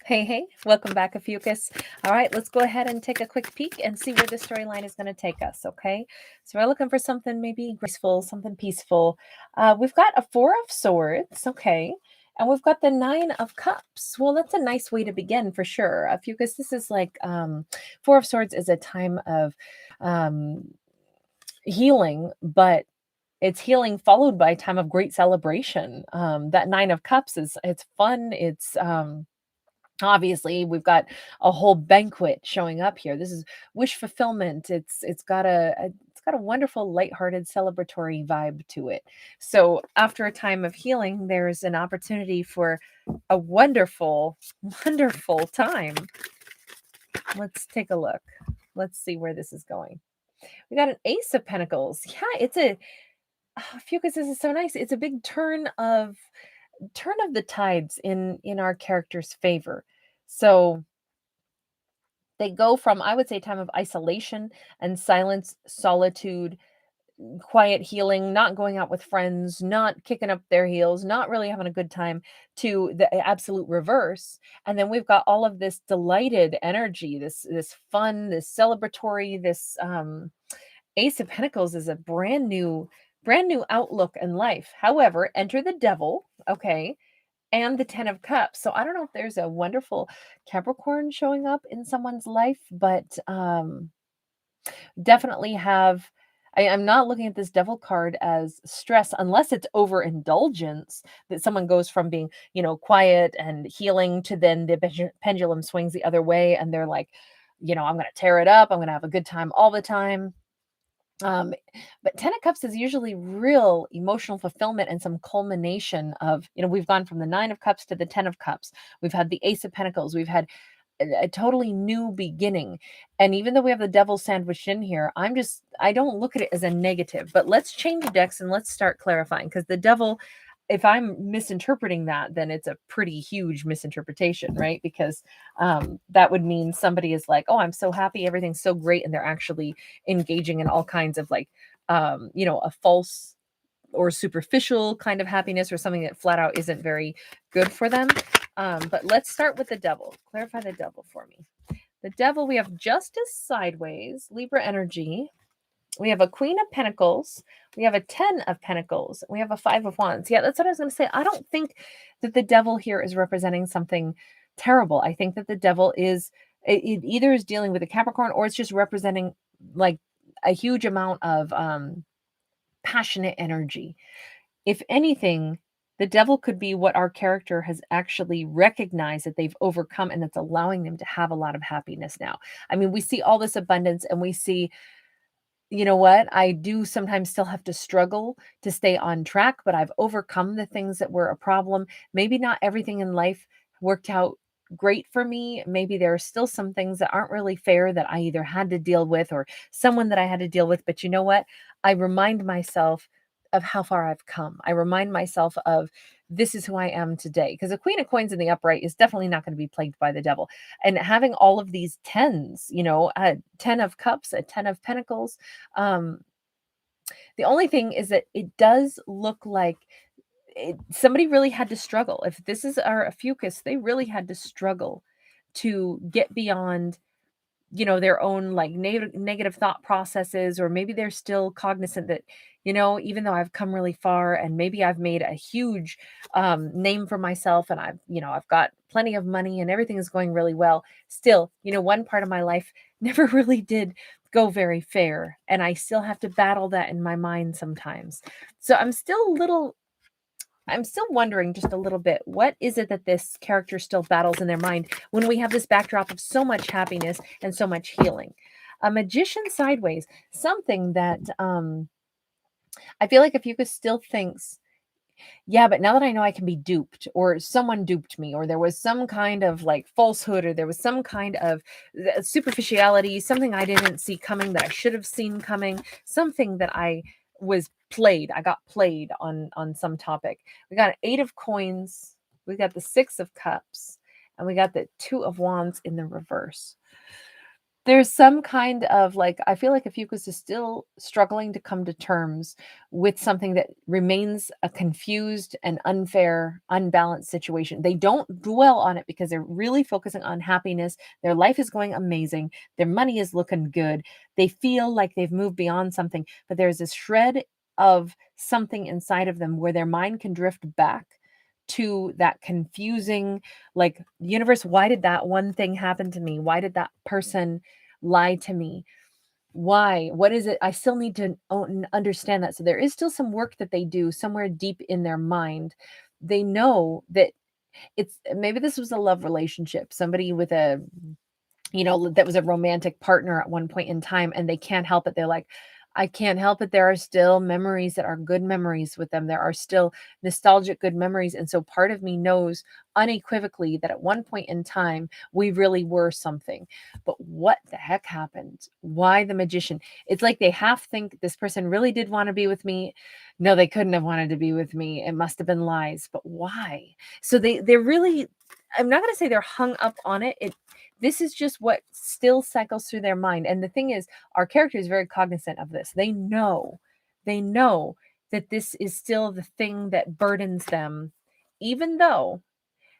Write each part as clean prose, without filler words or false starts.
Hey, hey, welcome back, Ophiuchus. All right, let's go ahead and take a quick peek and see where the storyline is going to take us, okay? So we're looking for something maybe graceful, something peaceful. We've got a Four of Swords, okay? And we've got the Nine of Cups. Well, that's a nice way to begin for sure. Ophiuchus, this is like Four of Swords is a time of um, healing, but it's healing followed by a time of great celebration. That Nine of Cups it's fun. It's obviously we've got a whole banquet showing up here. This is wish fulfillment. It's got it's got a wonderful lighthearted celebratory vibe to it. So after a time of healing, there's an opportunity for a wonderful wonderful time. Let's take a look. Let's see where this is going. We got an Ace of Pentacles. Yeah, it's a Fucus, this is so nice. It's a big turn of the tides in our character's favor. So they go from, I would say, time of isolation and silence, solitude, quiet healing, not going out with friends, not kicking up their heels, not really having a good time, to the absolute reverse. And then we've got all of this delighted energy, this fun, this celebratory, this Ace of Pentacles is a brand new outlook in life. However, enter the devil, okay, and the Ten of Cups. So I don't know if there's a wonderful Capricorn showing up in someone's life, but definitely have. I'm not looking at this devil card as stress unless it's overindulgence, that someone goes from being, quiet and healing to then the pendulum swings the other way and they're like, I'm going to tear it up. I'm going to have a good time all the time. Um, but Ten of Cups is usually real emotional fulfillment and some culmination of, we've gone from the Nine of Cups to the Ten of Cups. We've had the Ace of Pentacles. We've had a totally new beginning. And even though we have the devil sandwiched in here, I don't look at it as a negative. But let's change decks and let's start clarifying, because the devil, if I'm misinterpreting that, then it's a pretty huge misinterpretation, right? Because that would mean somebody is like, oh, I'm so happy, everything's so great, and they're actually engaging in all kinds of like, a false or superficial kind of happiness, or something that flat out isn't very good for them. But let's start with the devil. Clarify the devil for me. The devil, we have Justice sideways, Libra energy. We have a Queen of Pentacles. We have a 10 of Pentacles. We have a 5 of Wands. Yeah, that's what I was going to say. I don't think that the devil here is representing something terrible. I think that the devil is, it either is dealing with a Capricorn, or it's just representing like a huge amount of passionate energy. If anything, the devil could be what our character has actually recognized that they've overcome, and it's allowing them to have a lot of happiness now. I mean, we see all this abundance and we see, you know what? I do sometimes still have to struggle to stay on track, but I've overcome the things that were a problem. Maybe not everything in life worked out great for me. Maybe there are still some things that aren't really fair that I either had to deal with, or someone that I had to deal with. But you know what? I remind myself of how far I've come. I remind myself of, this is who I am today. Because a Queen of Coins in the upright is definitely not going to be plagued by the devil. And having all of these tens, a 10 of Cups, a 10 of Pentacles. The only thing is that it does look like somebody really had to struggle. If this is our Ophiuchus, they really had to struggle to get beyond, their own like negative thought processes, or maybe they're still cognizant that, even though I've come really far and maybe I've made a huge name for myself, and I've got plenty of money and everything is going really well, still, one part of my life never really did go very fair, and I still have to battle that in my mind sometimes. So I'm still wondering just a little bit, what is it that this character still battles in their mind when we have this backdrop of so much happiness and so much healing? A Magician sideways, something that I feel like Ophiuchus still thinks, yeah, but now that I know I can be duped, or someone duped me, or there was some kind of like falsehood, or there was some kind of superficiality, something I didn't see coming that I should have seen coming, something that I got played on some topic. We got an 8 of Coins, we got the 6 of Cups, and we got the 2 of Wands in the reverse. There's some kind of like, I feel like Ophiuchus is still struggling to come to terms with something that remains a confused and unfair, unbalanced situation. They don't dwell on it because they're really focusing on happiness. Their life is going amazing. Their money is looking good. They feel like they've moved beyond something, but there's this shred of something inside of them where their mind can drift back to that confusing, like, universe, why did that one thing happen to me? Why did that person lie to me? Why? What is it? I still need to understand that. So there is still some work that they do somewhere deep in their mind. They know that it's, maybe this was a love relationship, somebody with a, that was a romantic partner at one point in time, and they can't help it. They're like, I can't help it. There are still memories that are good memories with them. There are still nostalgic good memories. And so part of me knows unequivocally that at one point in time, we really were something. But what the heck happened? Why the magician? It's like they half think this person really did want to be with me. No, they couldn't have wanted to be with me. It must have been lies. But why? So they're really, I'm not going to say they're hung up on it. This is just what still cycles through their mind. And the thing is, our character is very cognizant of this. They know that this is still the thing that burdens them, even though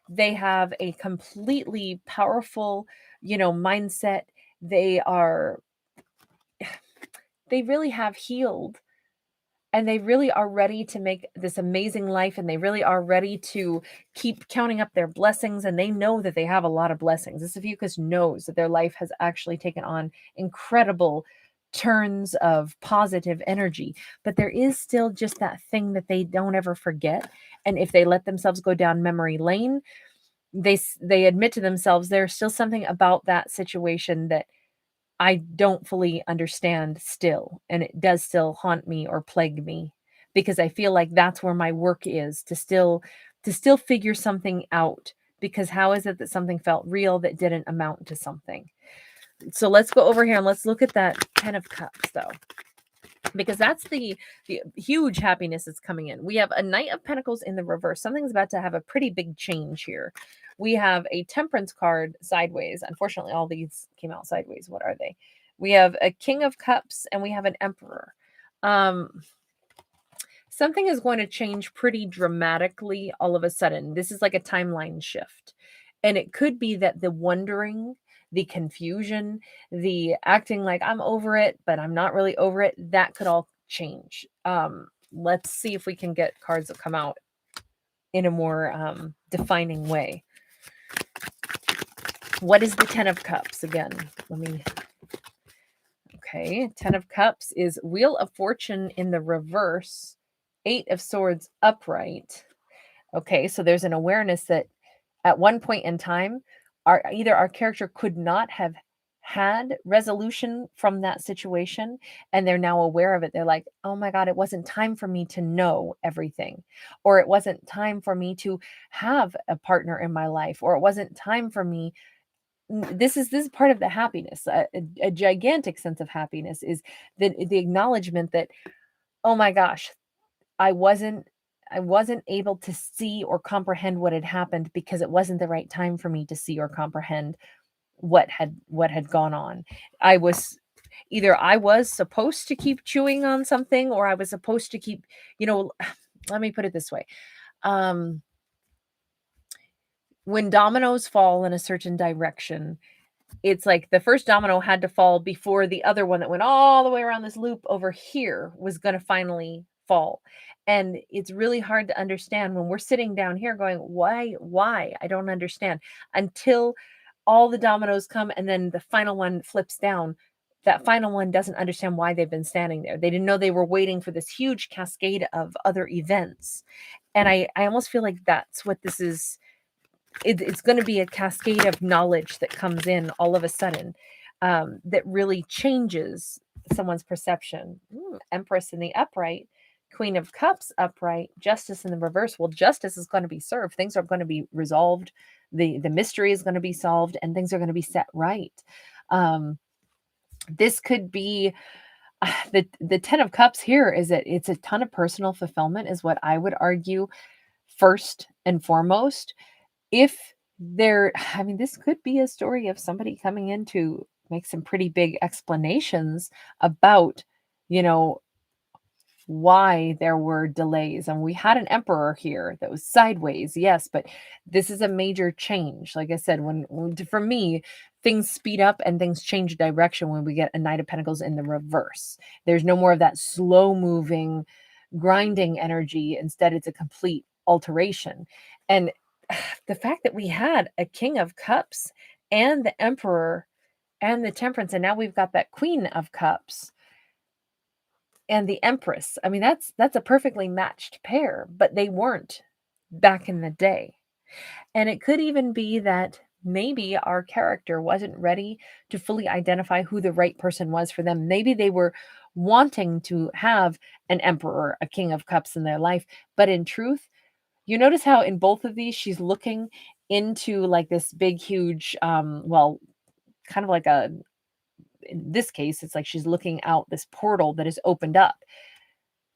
they have a completely powerful, mindset. They are, they really have healed, and they really are ready to make this amazing life, and they really are ready to keep counting up their blessings, and they know that they have a lot of blessings. This Ophiuchus knows that their life has actually taken on incredible turns of positive energy, but there is still just that thing that they don't ever forget. And if they let themselves go down memory lane, they admit to themselves there's still something about that situation that I don't fully understand still, and it does still haunt me or plague me, because I feel like that's where my work is, to still figure something out, because how is it that something felt real that didn't amount to something? So let's go over here and let's look at that 10 of Cups though, because that's the huge happiness that's coming in. We have a Knight of Pentacles in the reverse. Something's about to have a pretty big change here. We have a Temperance card sideways. Unfortunately, all these came out sideways. What are they? We have a King of Cups and we have an Emperor. Something is going to change pretty dramatically all of a sudden. This is like a timeline shift. And it could be that the wondering, the confusion, the acting like I'm over it, but I'm not really over it, that could all change. Let's see if we can get cards that come out in a more defining way. What is the 10 of Cups? Again, okay, 10 of Cups is Wheel of Fortune in the reverse, 8 of Swords upright. Okay, so there's an awareness that at one point in time, either our character could not have had resolution from that situation, and they're now aware of it. They're like, oh my God, it wasn't time for me to know everything, or it wasn't time for me to have a partner in my life, or it wasn't time for me. This is part of the happiness. A gigantic sense of happiness is the acknowledgement that, oh my gosh, I wasn't able to see or comprehend what had happened because it wasn't the right time for me to see or comprehend what had gone on. I was supposed to keep chewing on something, or I was supposed to keep, let me put it this way. When dominoes fall in a certain direction, it's like the first domino had to fall before the other one that went all the way around this loop over here was going to finally fall. And it's really hard to understand when we're sitting down here going, why? I don't understand, until all the dominoes come and then the final one flips down. That final one doesn't understand why they've been standing there. They didn't know they were waiting for this huge cascade of other events. And I almost feel like that's what this is. It's going to be a cascade of knowledge that comes in all of a sudden, that really changes someone's perception. Empress in the upright, Queen of Cups upright, Justice in the reverse. Well, justice is going to be served. Things are going to be resolved. The mystery is going to be solved, and things are going to be set right. This could be the 10 of Cups here. Is that it's a ton of personal fulfillment, is what I would argue first and foremost. If this could be a story of somebody coming into make some pretty big explanations about, you know, why there were delays. And we had an emperor here that was sideways, yes, but this is a major change. Like I said, for me, things speed up and things change direction when we get a Knight of Pentacles in the reverse. There's no more of that slow moving, grinding energy. Instead, it's a complete alteration. And the fact that we had a King of Cups and the Emperor and the Temperance, and now we've got that Queen of Cups and the Empress. I mean, that's a perfectly matched pair, but they weren't back in the day. And it could even be that maybe our character wasn't ready to fully identify who the right person was for them. Maybe they were wanting to have an emperor, a King of Cups in their life, but in truth, you notice how in both of these she's looking into like this big huge well, kind of like in this case, it's like she's looking out this portal that is opened up.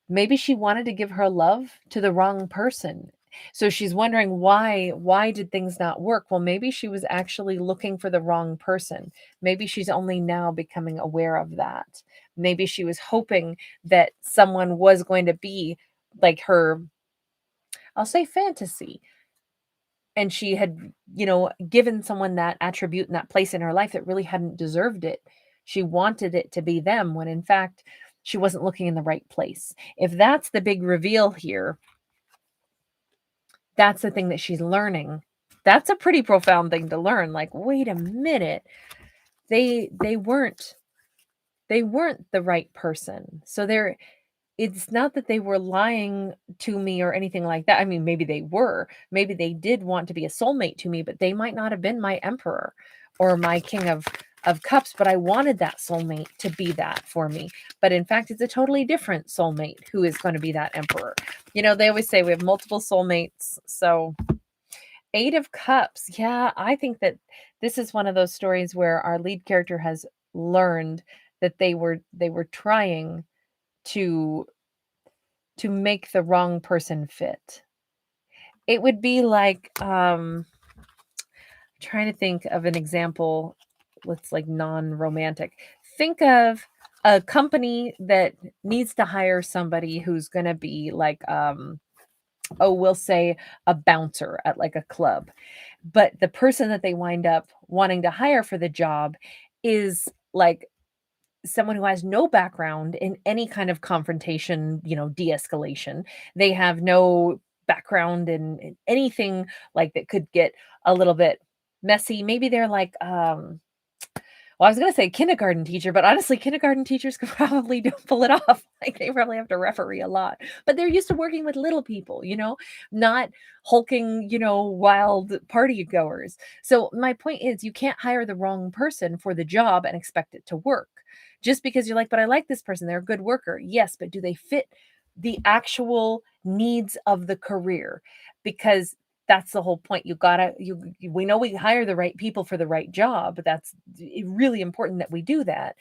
Maybe she wanted to give her love to the wrong person. So she's wondering why did things not work? Well, maybe she was actually looking for the wrong person. Maybe she's only now becoming aware of that. Maybe she was hoping that someone was going to be like her, I'll say fantasy. And she had, given someone that attribute and that place in her life that really hadn't deserved it. She wanted it to be them when in fact she wasn't looking in the right place. If that's the big reveal here, that's the thing that she's learning. That's a pretty profound thing to learn. Like, wait a minute. They weren't the right person. So it's not that they were lying to me or anything like that. I mean, maybe they were. Maybe they did want to be a soulmate to me, but they might not have been my emperor or my King of Cups, but I wanted that soulmate to be that for me. But in fact, it's a totally different soulmate who is going to be that emperor. They always say we have multiple soulmates. So 8 of Cups. Yeah, I think that this is one of those stories where our lead character has learned that they were trying to make the wrong person fit. It would be like trying to think of an example that's like non-romantic. Think of a company that needs to hire somebody who's going to be like we'll say a bouncer at like a club. But the person that they wind up wanting to hire for the job is like someone who has no background in any kind of confrontation, de-escalation. They have no background in anything like that could get a little bit messy. Maybe they're like, well, I was going to say kindergarten teacher, but honestly, kindergarten teachers could probably don't pull it off. Like they probably have to referee a lot, but they're used to working with little people, not hulking, wild party goers. So my point is you can't hire the wrong person for the job and expect it to work. Just because you're like, but I like this person, they're a good worker. Yes, but do they fit the actual needs of the career? Because that's the whole point. We know we hire the right people for the right job, but that's really important that we do that.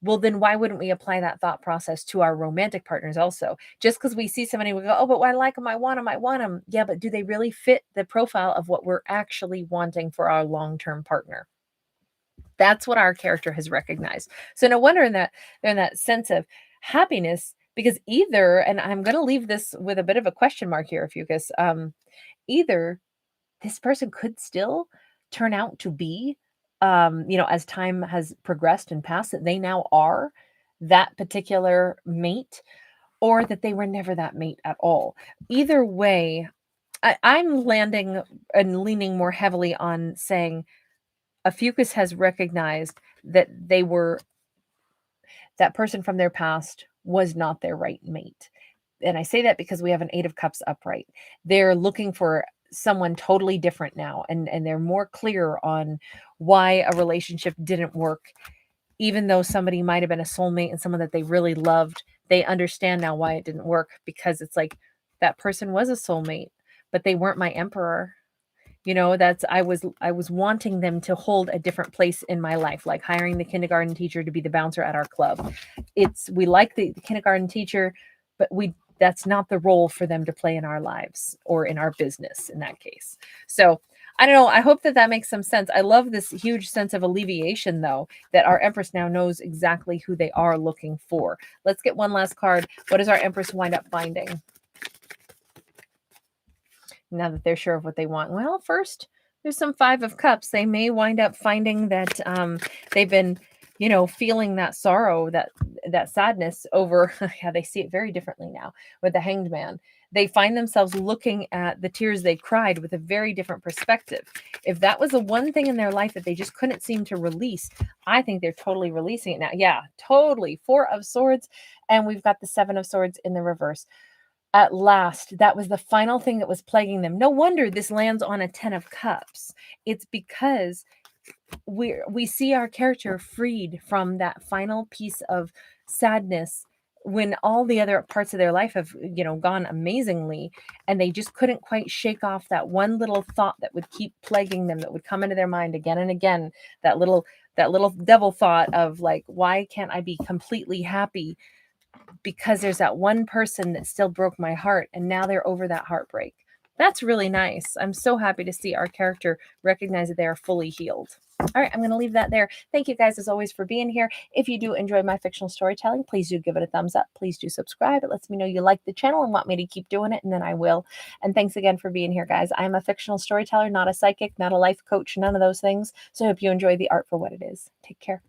Well, then why wouldn't we apply that thought process to our romantic partners also? Just because we see somebody, we go, oh, but I like them, I want them. Yeah, but do they really fit the profile of what we're actually wanting for our long-term partner? That's what our character has recognized. So no wonder they're in that sense of happiness, because either, and I'm going to leave this with a bit of a question mark here, Ophiuchus, either this person could still turn out to be, as time has progressed and passed, that they now are that particular mate, or that they were never that mate at all. Either way, I'm landing and leaning more heavily on saying Ophiuchus has recognized that that person from their past was not their right mate. And I say that because we have an 8 of Cups upright. They're looking for someone totally different now, and they're more clear on why a relationship didn't work. Even though somebody might have been a soulmate and someone that they really loved, they understand now why it didn't work, because it's like that person was a soulmate, but they weren't my emperor. That's I was wanting them to hold a different place in my life, like hiring the kindergarten teacher to be the bouncer at our club. We like the kindergarten teacher, but that's not the role for them to play in our lives or in our business in that case. So I don't know. I hope that that makes some sense. I love this huge sense of alleviation, though, that our Empress now knows exactly who they are looking for. Let's get one last card. What does our Empress wind up finding now that they're sure of what they want? Well, first, there's some Five of Cups. They may wind up finding that they've been, feeling that sorrow, that sadness over. Yeah, they see it very differently now with the Hanged Man. They find themselves looking at the tears they cried with a very different perspective. If that was the one thing in their life that they just couldn't seem to release, I think they're totally releasing it now. Yeah, totally. Four of Swords, and we've got the Seven of Swords in the reverse. At last, that was the final thing that was plaguing them. No wonder this lands on a 10 of Cups. It's because we see our character freed from that final piece of sadness when all the other parts of their life have gone amazingly, and they just couldn't quite shake off that one little thought that would keep plaguing them, that would come into their mind again and again, that little devil thought of like, why can't I be completely happy? Because there's that one person that still broke my heart, and now they're over that heartbreak. That's really nice. I'm so happy to see our character recognize that they are fully healed. All right, I'm going to leave that there. Thank you guys, as always, for being here. If you do enjoy my fictional storytelling, please do give it a thumbs up. Please do subscribe. It lets me know you like the channel and want me to keep doing it, and then I will. And thanks again for being here, guys. I'm a fictional storyteller, not a psychic, not a life coach, none of those things. So I hope you enjoy the art for what it is. Take care.